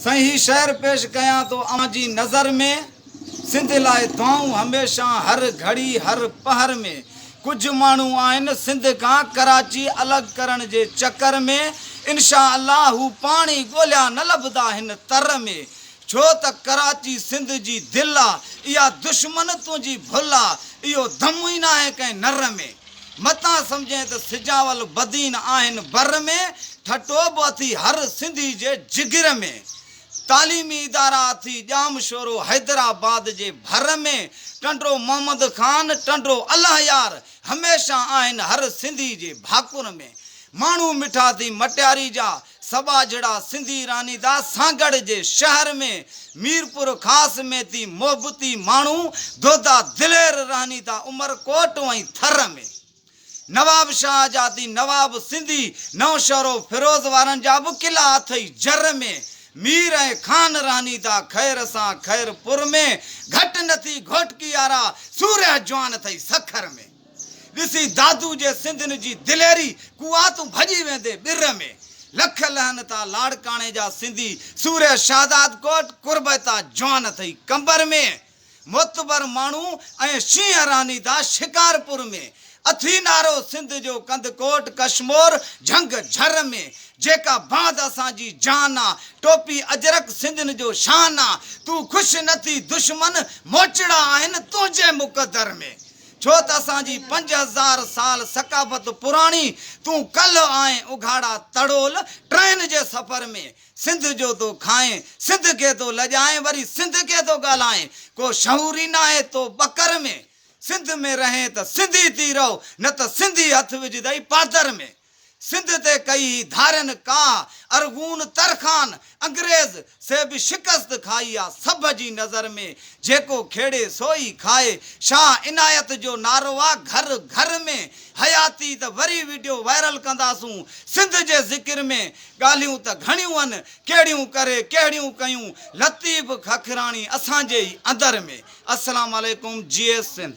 सही शहर पेश कया तो आजी नज़र में सिंध लाए दुआऊं हमेशा हर घड़ी हर पहर में। कुछ मानू आइन सिंध का कराची अलग करण जे चक्कर में। इंशा अल्लाह हू पानी गोलिया न लभदा हिन तर में। छो त कराची सिंध जी दिल आ, इहा दुश्मन तुझी भुल आ, इहो दम ही ना है कंहिं नर में। मता समझे त सिजावल बदीन आहिनि बर में। ठटो बि अथी हर सिंधी जे जिगर में। तालीमी इदारा अथी जाम शोरो हैदराबाद जे भर में। टंडो मोहम्मद खान टंडो अल्लाह यार हमेशा आहिनि हर सिंधी जे भाकुर में। माण्हू मिठा थी मटियारी जा सबा जड़ा सिंधी रानी दा सांगड़ जे शहर में। मीरपुर खास में थी मोहबती माण्हू दोदा दिलेर रानी दा उमरकोट वहीं थर में। नवाब शाह जा थी नवाब सिंधी नौशरो फिरोज वारन जा बि किला अथई जर में। मीर ऐं खान रानी दा खैर सां खैरपुर में। घट नथी घोटकी यारा सूर्य जवान अथई सखर में। ॾिसी दादू जे सिंधियुनि जी दिलेरी कुआ तूं भॼी वेंदे ॿिर में। लख लहन था लाड़काणे जा सिंधी सूर्य शादात कोट कुर्बता जवान अथई कंबर में। मोतबर माण्हू ऐं शींहं रानी दा शिकारपुर में। अथी नारो सिंध जो कंदकोट कश्मोर झंग झर में। जेका बांध असांजी जान आ टोपी अजरक सिंधियुनि जो शान आ। तूं ख़ुशि नथी दुश्मन मोचड़ा आहिनि तुंहिंजे मुक़दर में। छो त असांजी 5000 साल सकाफ़त पुराणी। तूं कल आए उघाड़ा तड़ोल ट्रेन जे सफ़र में। सिंध जो तो खाएं सिंध खे तो लॼाएं वरी सिंध खे तो ॻाल्हाएं। को शहूरी न आहे तो बकर में। सिंध में रहे त सिंधी थी रहो न त सिंधी हथ विझदई पादर में। सिंध ते कई धारन का अरगून तरखान अंग्रेज से भी शिकस्त खाई आ सब जी नज़र में। जेको खेड़े सोई खाए शाह इनायत जो नारो आ घर घर में। हयाती त वरी वीडियो वायरल कंदासूं सिंध जे ज़िक्र में। ॻाल्हियूं त घणियूं आहिनि कहिड़ियूं करे कहिड़ियूं कयूं लतीफ़ खखराणी असांजे ई अंदर में। अस्सलाम वालेकुम GS सिंध।